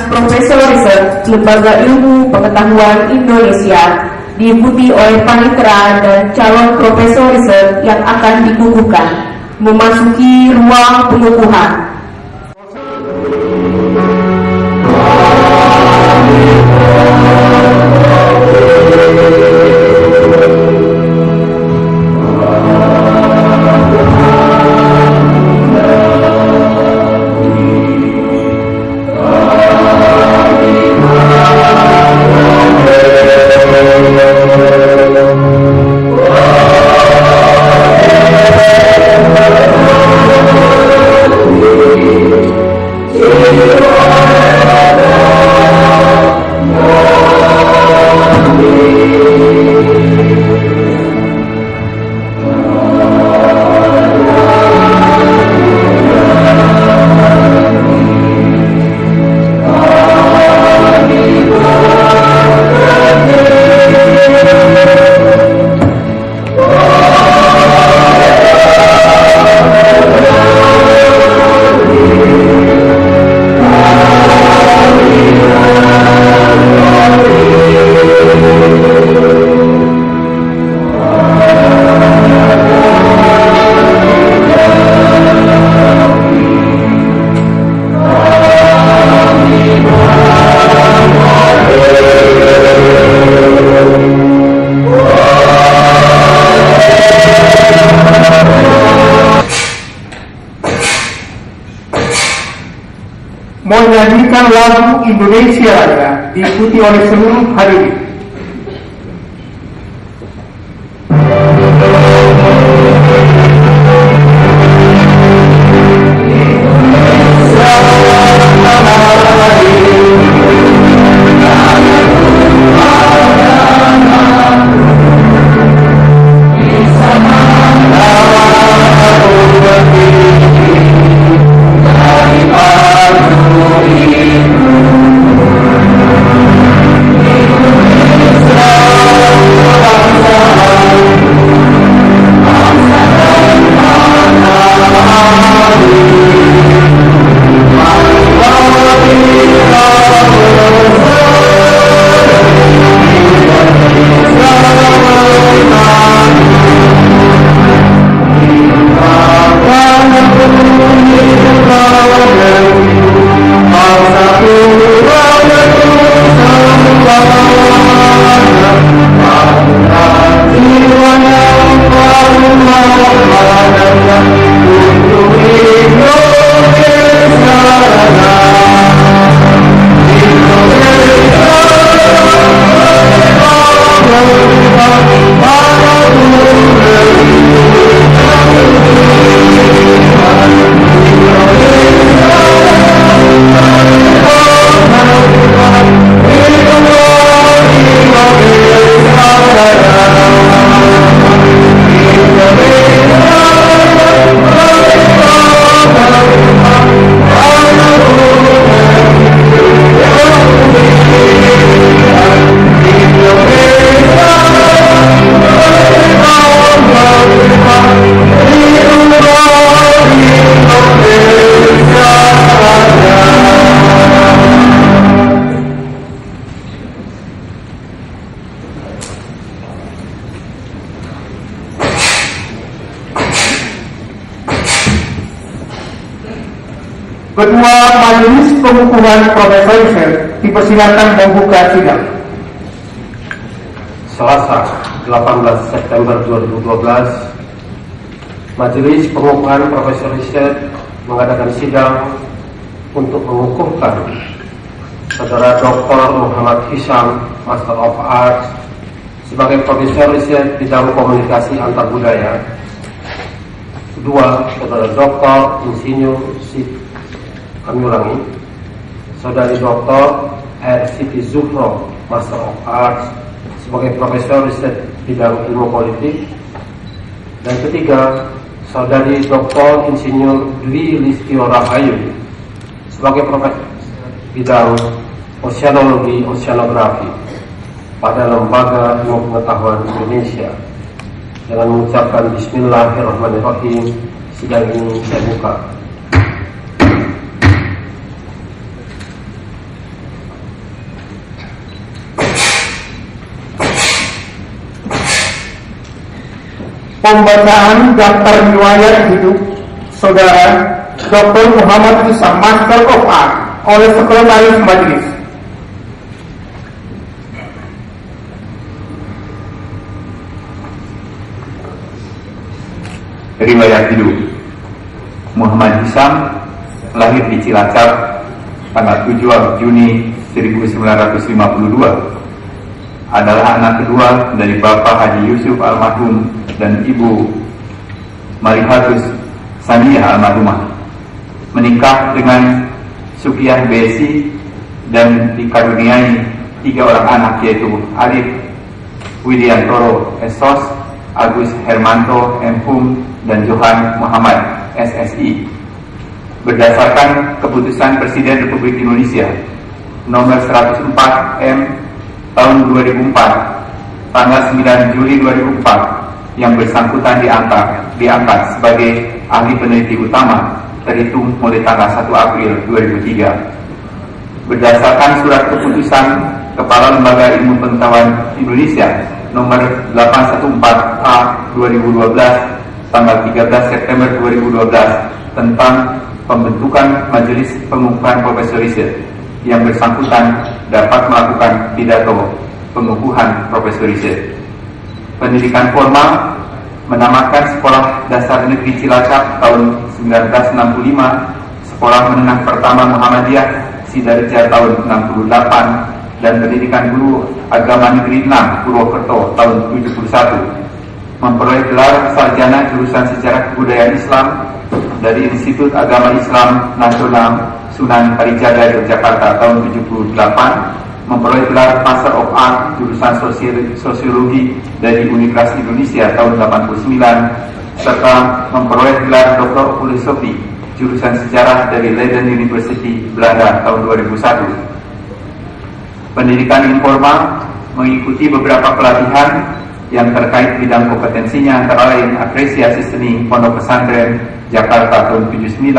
Profesor Riset Lembaga Ilmu Pengetahuan Indonesia diikuti oleh panitera dan calon profesor riset yang akan dikukuhkan memasuki ruang pengukuhan. Menyanyikan lagu Indonesia Raya diikuti oleh seluruh hadirin. Ketua Majelis Pengukuhan Profesor Riset dipersilakan membuka sidang. Selasa, 18 September 2012, Majelis Pengukuhan Profesor Riset mengadakan sidang untuk mengukuhkan Saudara Dr. Muhammad Hisham, Master of Arts, sebagai Profesor Riset bidang komunikasi antar budaya. Kedua, Saudara Dr. Insinyur Saudari Dr. R. Siti Zuhro, Master of Arts, sebagai Profesor Riset bidang ilmu politik. Dan ketiga, Saudari Dr. Insinyur Dwi Listio Rahayu, sebagai Profesor bidang Oceanologi Oceanografi pada Lembaga Ilmu Pengetahuan Indonesia. Dengan mengucapkan Bismillahirrahmanirrahim, sidang ini saya buka. Pembacaan daftar riwayat hidup Saudara Dr. Muhammad Isam, Master of Art, oleh Sekretaris Majelis. Riwayat hidup. Muhammad Isam lahir di Cilacap tanggal 7 Juni 1952. Adalah anak kedua dari Bapak Haji Yusuf almarhum dan Ibu Marihatus Saniyah almarhumah. Menikah dengan Sukiyah Besi dan dikaruniai 3 orang anak, yaitu Arif Widiantoro Esos, Agus Hermanto M.Hum, dan Johan Muhammad SSI. Berdasarkan keputusan Presiden Republik Indonesia nomor 104 M tahun 2004 tanggal 9 Juli 2004 yang bersangkutan diangkat sebagai ahli peneliti utama terhitung mulai tanggal 1 April 2003. Berdasarkan surat keputusan Kepala Lembaga Ilmu Pengetahuan Indonesia nomor 814A 2012 tanggal 13 September 2012 tentang pembentukan Majelis Pengukuhan Profesor Riset, yang bersangkutan dapat melakukan pidato pengukuhan Profesor Riset. Pendidikan formal menamakan Sekolah Dasar Negeri Cilacap tahun 1965, Sekolah Menengah Pertama Muhammadiyah Sidarja tahun 68, dan Pendidikan Guru Agama Negeri 6 Purwokerto tahun 71. Memperoleh gelar sarjana jurusan Sejarah Kebudayaan Islam dari Institut Agama Islam Nasional Sunan Kalijaga Yogyakarta tahun 78, memperoleh gelar Master of Art jurusan Sosiologi dari Universitas Indonesia tahun 89, serta memperoleh gelar Doktor Filosofi jurusan Sejarah dari Leiden University Belanda tahun 2001. Pendidikan informal mengikuti beberapa pelatihan yang terkait bidang kompetensinya, antara lain apresiasi seni Pondok Pesantren Jakarta tahun 79,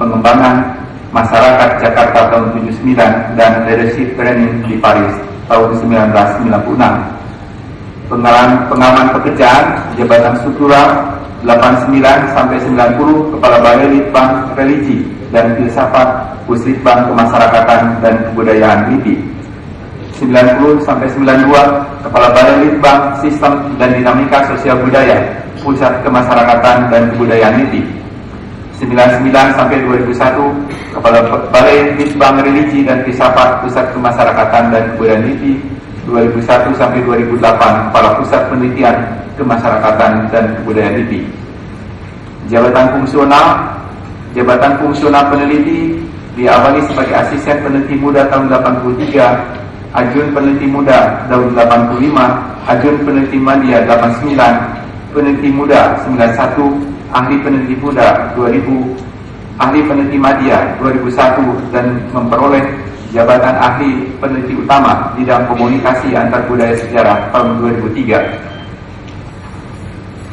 pengembangan masyarakat Jakarta tahun 79, dan leadership training di Paris tahun 1996. Pengalaman pekerjaan jabatan struktural 89 sampai 90 Kepala Balai Litbang Religi dan Filsafat Puslitbang Kemasyarakatan dan Kebudayaan LIPI. 90 sampai 92 Kepala Balai Litbang Sistem dan Dinamika Sosial Budaya Pusat Kemasyarakatan dan Kebudayaan LIPI. 99 sampai 2001 Kepala Balai Litbang Religi dan Filsafat Pusat Kemasyarakatan dan Kebudayaan LIPI. 2001 sampai 2008 Kepala Pusat Penelitian Kemasyarakatan dan Kebudayaan LIPI. Jabatan fungsional peneliti diawali sebagai asisten peneliti muda tahun 83, Ajun peneliti muda tahun 85, Ajun peneliti media 89, peneliti muda 91, ahli peneliti muda 2000, ahli peneliti media 2001, dan memperoleh jabatan ahli peneliti utama bidang komunikasi antar budaya sejarah tahun 2003.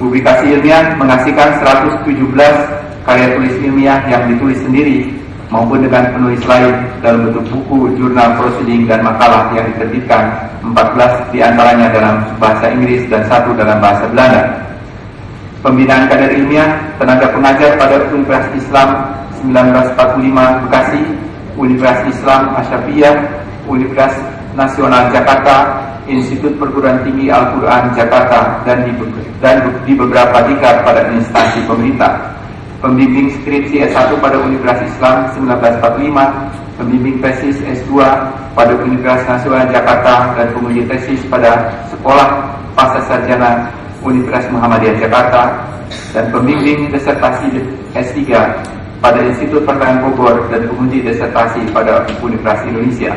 Publikasi ilmiah menghasilkan 117 karya tulis ilmiah yang ditulis sendiri maupun dengan penulis lain dalam bentuk buku, jurnal, proceeding, dan makalah yang diterbitkan, 14 diantaranya dalam bahasa Inggris dan 1 dalam bahasa Belanda. Pembinaan kader ilmiah, tenaga pengajar pada Universitas Islam 1945 Bekasi, Universitas Islam Asyafiyah, Universitas Nasional Jakarta, Institut Perguruan Tinggi Al-Quran Jakarta, dan di beberapa diklat pada instansi pemerintah. Pembimbing skripsi S1 pada Universitas Islam 1945, pembimbing tesis S2 pada Universitas Nasional Jakarta, dan penguji tesis pada Sekolah Pascasarjana Universitas Muhammadiyah Jakarta, dan pembimbing disertasi S3 pada Institut Pertanian Bogor, dan penguji disertasi pada Universitas Indonesia.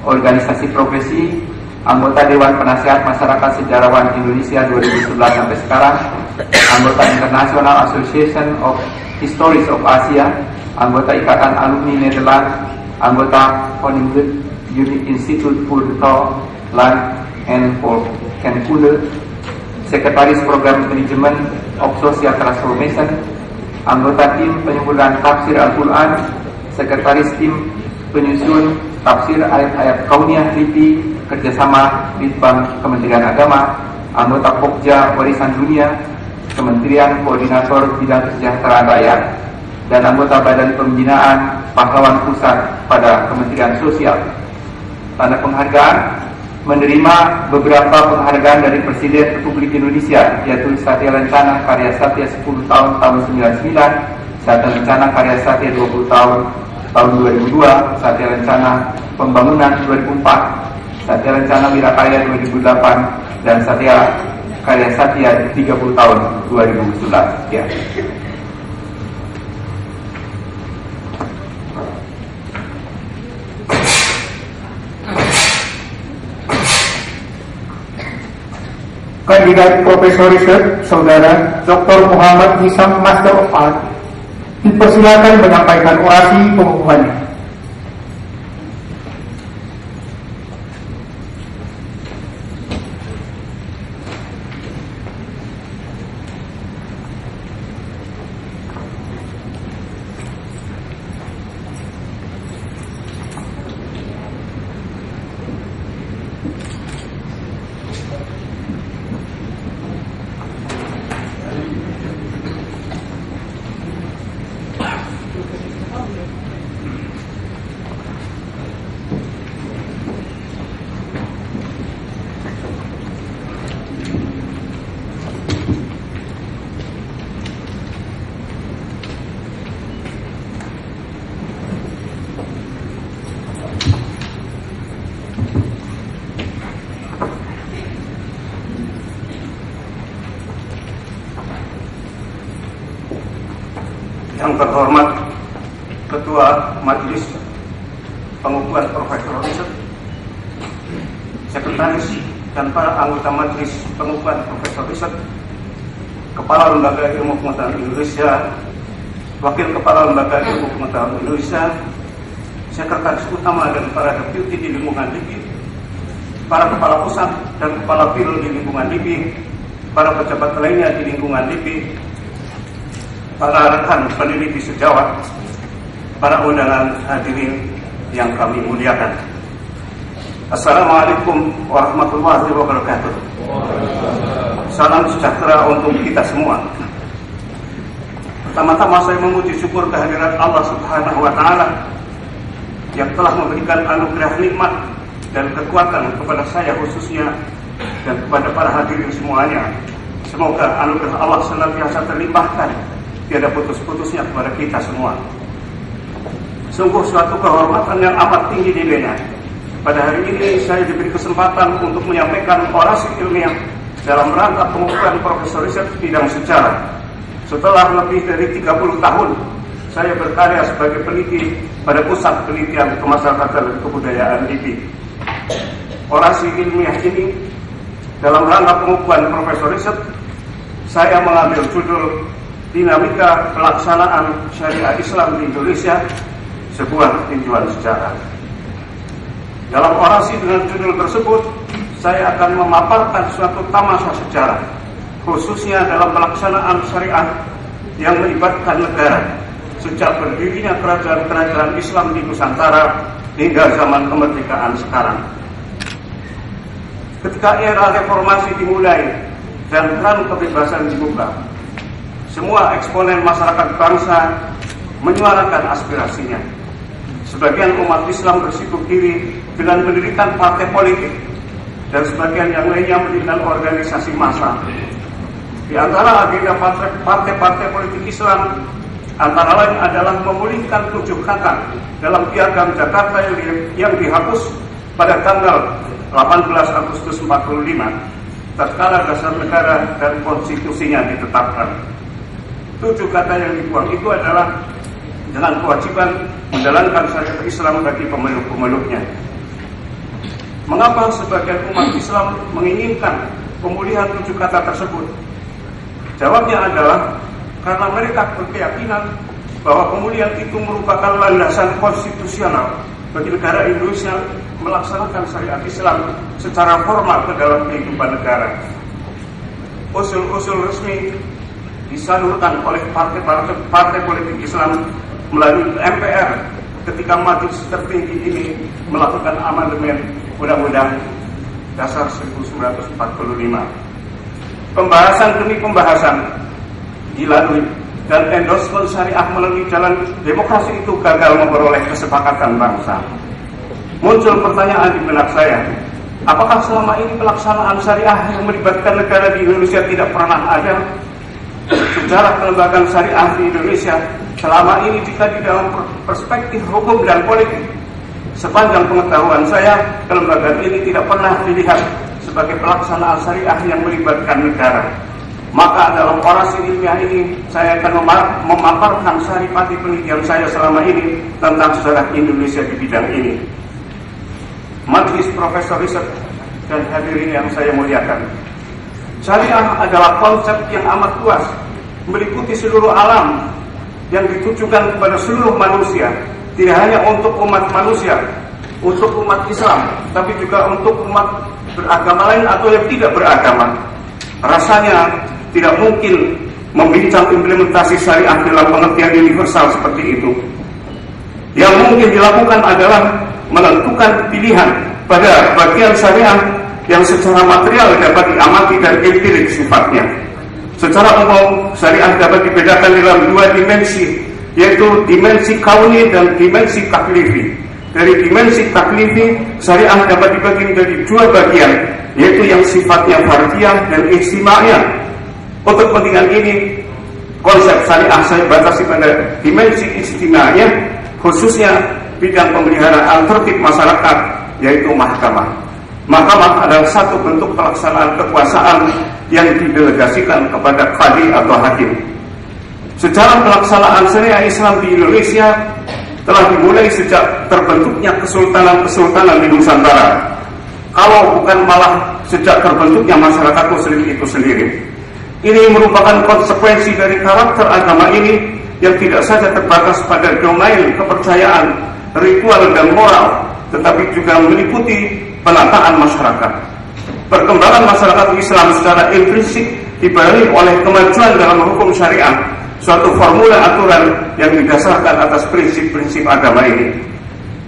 Organisasi profesi, anggota Dewan Penasihat Masyarakat Sejarawan Indonesia 2011 sampai sekarang, anggota International Association of Histories of Asia, anggota Ikatan Alumni Nederland, anggota Koninklijk Instituut voor de Taal, Land en Volkenkunde, Sekretaris Program Manajemen of Social Transformation, anggota tim penyempurnaan tafsir Al-Quran, Sekretaris tim penyusun tafsir ayat-ayat kauniyah LIPI kerjasama Litbang Kementerian Agama, anggota Pokja Warisan Dunia, Kementerian Koordinator Bidang Kesejahteraan Rakyat, dan anggota Badan Pembinaan Pahlawan Pusat pada Kementerian Sosial. Tanda penghargaan: menerima beberapa penghargaan dari Presiden Republik Indonesia, yaitu Satya Lencana Karya Satya 10 tahun 99, Satya Lencana Karya Satya 20 tahun 2002, Satya Lencana Pembangunan 2004, Satya Lencana Wirakaya 2008, dan Satya Karya Satya 30 tahun 2011. Ya. Kandidat Profesor Riset Saudara Dr. Muhammad Hisam Master of Art dipersilakan menyampaikan orasi pengukuhannya. Yang terhormat Ketua Majelis Pengukuhan Profesor Riset, Sekretaris dan para anggota Majelis Pengukuhan Profesor Riset, Kepala Lembaga Ilmu Pengetahuan Indonesia, Wakil Kepala Lembaga Ilmu Pengetahuan Indonesia, Sekretaris Utama dan para deputi di lingkungan LIPI, para Kepala Pusat dan Kepala Biro di lingkungan LIPI, para pejabat lainnya di lingkungan LIPI, para rekan peneliti sejawat, para undangan hadirin yang kami muliakan. Assalamualaikum warahmatullahi wabarakatuh. Salam sejahtera untuk kita semua. Pertama-tama saya memuji syukur kehadirat Allah Subhanahu wa Ta'ala yang telah memberikan anugerah nikmat dan kekuatan kepada saya khususnya dan kepada para hadirin semuanya. Semoga anugerah Allah senantiasa terlimpahkan, tiada putus-putusnya kepada kita semua. Sungguh suatu kehormatan yang amat tinggi nilainya. Pada hari ini saya diberi kesempatan untuk menyampaikan orasi ilmiah dalam rangka pengukuhan Profesor Riset bidang sejarah. Setelah lebih dari 30 tahun saya berkarya sebagai peneliti pada Pusat Penelitian Kemasyarakatan dan Kebudayaan LIPI. Orasi ilmiah ini dalam rangka pengukuhan Profesor Riset saya mengambil judul Dinamika Pelaksanaan Syariat Islam di Indonesia, sebuah tinjauan sejarah. Dalam orasi dengan judul tersebut, saya akan memaparkan suatu tamasya sejarah, khususnya dalam pelaksanaan syariat yang melibatkan negara, sejak berdirinya kerajaan-kerajaan Islam di Nusantara hingga zaman kemerdekaan sekarang. Ketika era reformasi dimulai dan keran kebebasan dibuka, semua eksponen masyarakat bangsa menyuarakan aspirasinya. Sebagian umat Islam bersikup diri dengan mendirikan partai politik, dan sebagian yang lainnya mendirikan organisasi massa. Di antara agenda partai-partai politik Islam, antara lain adalah memulihkan 7 kata dalam Piagam Jakarta yang dihapus pada tanggal 18 Agustus 45, tatkala dasar negara dan konstitusinya ditetapkan. 7 kata yang dibuang itu adalah dengan kewajiban menjalankan syariat Islam bagi pemeluk-pemeluknya. Mengapa sebagian umat Islam menginginkan pemulihan 7 kata tersebut? Jawabnya adalah karena mereka berkeyakinan bahwa pemulihan itu merupakan landasan konstitusional bagi negara Indonesia melaksanakan syariat Islam secara formal ke dalam kehidupan negara. Usul-usul resmi disalurkan oleh partai politik Islam melalui MPR ketika majelis tertinggi ini melakukan amandemen Undang-Undang Dasar 1945. pembahasan demi pembahasan dilalui dan endorsement syariah melalui jalan demokrasi itu gagal memperoleh kesepakatan bangsa. Muncul pertanyaan di benak saya, apakah selama ini pelaksanaan syariah yang melibatkan negara di Indonesia tidak pernah ada? Sejarah kelembagaan syariah di Indonesia selama ini jika di dalam perspektif hukum dan politik, sepanjang pengetahuan saya, kelembagaan ini tidak pernah dilihat sebagai pelaksanaan syariah yang melibatkan negara. Maka dalam orasi ilmiah ini saya akan memaparkan saripati penelitian saya selama ini tentang sejarah Indonesia di bidang ini. Majelis Profesor Riset dan hadirin yang saya muliakan, syariah adalah konsep yang amat luas, meliputi seluruh alam yang ditujukan kepada seluruh manusia, tidak hanya untuk umat manusia, untuk umat Islam, tapi juga untuk umat beragama lain atau yang tidak beragama. Rasanya tidak mungkin membincang implementasi syariah dalam pengertian universal seperti itu. Yang mungkin dilakukan adalah menentukan pilihan pada bagian syariah yang secara material dapat diamati dan empirik sifatnya. Secara umum, syariah dapat dibedakan dalam dua dimensi, yaitu dimensi kauni dan dimensi taklifi. Dari dimensi taklifi, syariah dapat dibagi menjadi dua bagian, yaitu yang sifatnya fardiyah dan ijtimaiyah. Untuk kepentingan ini, konsep syariah saya batasi pada dimensi ijtimaiyah, khususnya bidang pemeliharaan tertib masyarakat, yaitu mahkamah. Mahkamah adalah satu bentuk pelaksanaan kekuasaan yang didelegasikan kepada qadi atau hakim. Sejarah pelaksanaan syariah Islam di Indonesia telah dimulai sejak terbentuknya kesultanan-kesultanan di Nusantara. Kalau bukan malah sejak terbentuknya masyarakat Muslim itu sendiri. Ini merupakan konsekuensi dari karakter agama ini yang tidak saja terbatas pada domain kepercayaan, ritual dan moral, tetapi juga meliputi penataan masyarakat. Perkembangan masyarakat Islam secara intrinsik dibarengi oleh kemajuan dalam hukum syariah, suatu formula aturan yang didasarkan atas prinsip-prinsip agama ini.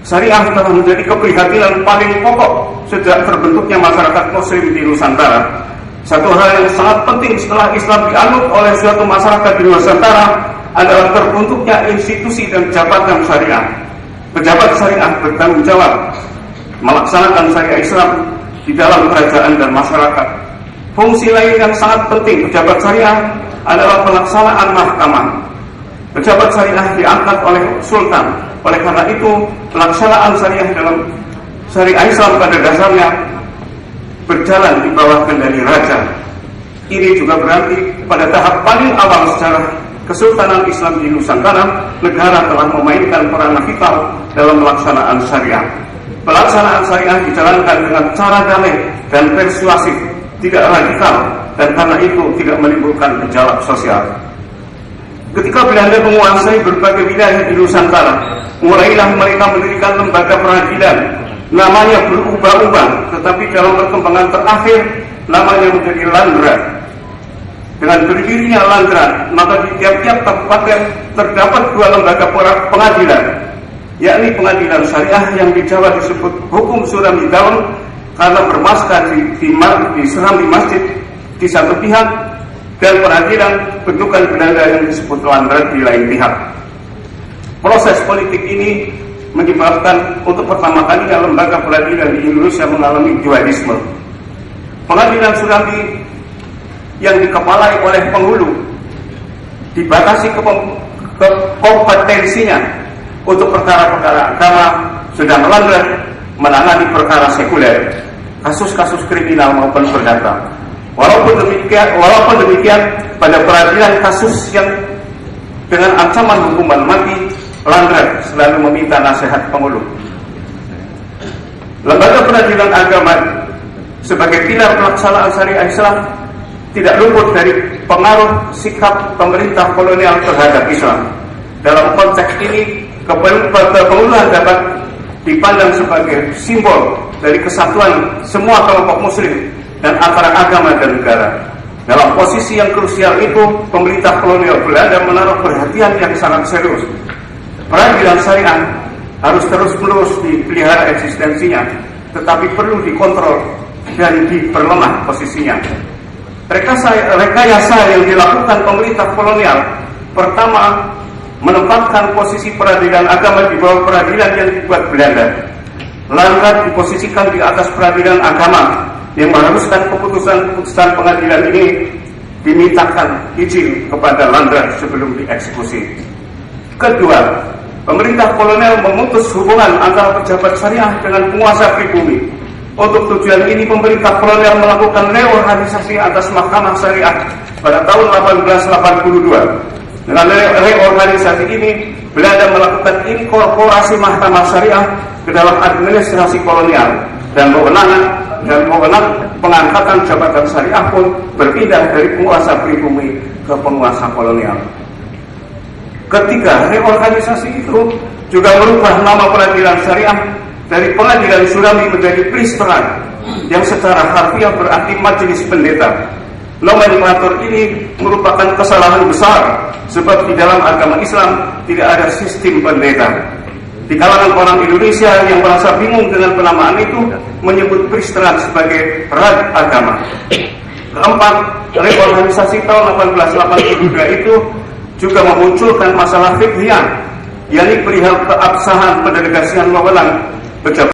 Syariah telah menjadi keprihatinan paling pokok sejak terbentuknya masyarakat Muslim di Nusantara. Satu hal yang sangat penting setelah Islam dianut oleh suatu masyarakat di Nusantara adalah terbentuknya institusi dan jabatan syariah. Pejabat syariah bertanggung jawab melaksanakan syariah Islam di dalam kerajaan dan masyarakat. Fungsi lain yang sangat penting pejabat syariah adalah pelaksanaan mahkamah. Pejabat syariah diangkat oleh sultan. Oleh karena itu, pelaksanaan syariah dalam syariah Islam pada dasarnya berjalan di bawah kendali raja. Ini juga berarti pada tahap paling awal sejarah Kesultanan Islam di Nusantara, negara telah memainkan peran vital dalam pelaksanaan syariah. Pelaksanaan syariah dijalankan dengan cara damai dan persuasif, tidak radikal, dan karena itu tidak menimbulkan gejolak sosial. Ketika Belanda menguasai berbagai wilayah di Nusantara, mulailah mereka mendirikan lembaga peradilan. Namanya berubah-ubah, tetapi dalam perkembangan terakhir namanya menjadi Landrat. Dengan berdirinya Landrat, maka di tiap-tiap kabupaten terdapat dua lembaga pengadilan, yakni pengadilan syariah yang di Jawa disebut hukum Surami Daun karena bermaskah diserang di masjid di satu pihak, dan peradilan bentukan Belanda yang disebut Landrat di lain pihak. Proses politik ini menyebabkan untuk pertama kalinya lembaga peradilan di Indonesia mengalami dualisme. Pengadilan Surami yang dikepalai oleh penghulu dibatasi kompetensinya untuk perkara-perkara agama, sedang Landrat menangani perkara sekuler, kasus-kasus kriminal maupun perdata. Walaupun demikian, pada peradilan kasus yang dengan ancaman hukuman mati, Landrat selalu meminta nasihat penghulu. Lembaga peradilan agama sebagai pilar pelaksanaan syariah Islam tidak luput dari pengaruh sikap pemerintah kolonial terhadap Islam. Dalam konteks ini, penghuluan dapat dipandang sebagai simbol dari kesatuan semua kelompok Muslim dan antara agama dan negara. Dalam posisi yang krusial itu, pemerintah kolonial Belanda menaruh perhatian yang sangat serius. Peradilan syariah harus terus-menerus dipelihara eksistensinya, tetapi perlu dikontrol dan diperlemah posisinya. rekayasa yang dilakukan pemerintah kolonial, pertama, menempatkan posisi peradilan agama di bawah peradilan yang dibuat Belanda, lantas diposisikan di atas peradilan agama yang mengharuskan keputusan pengadilan ini dimintakan izin kepada Landrat sebelum dieksekusi. Kedua, pemerintah kolonial memutus hubungan antara pejabat syariah dengan penguasa pribumi. Untuk tujuan ini, pemerintah kolonial melakukan reorganisasi atas Mahkamah Syariah pada tahun 1882. Dengan reorganisasi ini, Belanda melakukan inkorporasi Mahkamah Syariah ke dalam administrasi kolonial, dan wewenang pengangkatan jabatan syariah pun berpindah dari penguasa pribumi ke penguasa kolonial. Ketiga, reorganisasi itu juga merubah nama peradilan syariah dari Pengadilan Surami menjadi Pristeran, yang secara harfiah berarti majelis pendeta. Nomenklatur ini merupakan kesalahan besar, sebab di dalam agama Islam tidak ada sistem pendeta. Di kalangan orang Indonesia yang merasa bingung dengan penamaan itu, menyebut Pristeran sebagai rad agama. Keempat, reorganisasi tahun 1882 itu juga memunculkan masalah fikih, yakni perihal keabsahan pendelegasian wewenang pejabat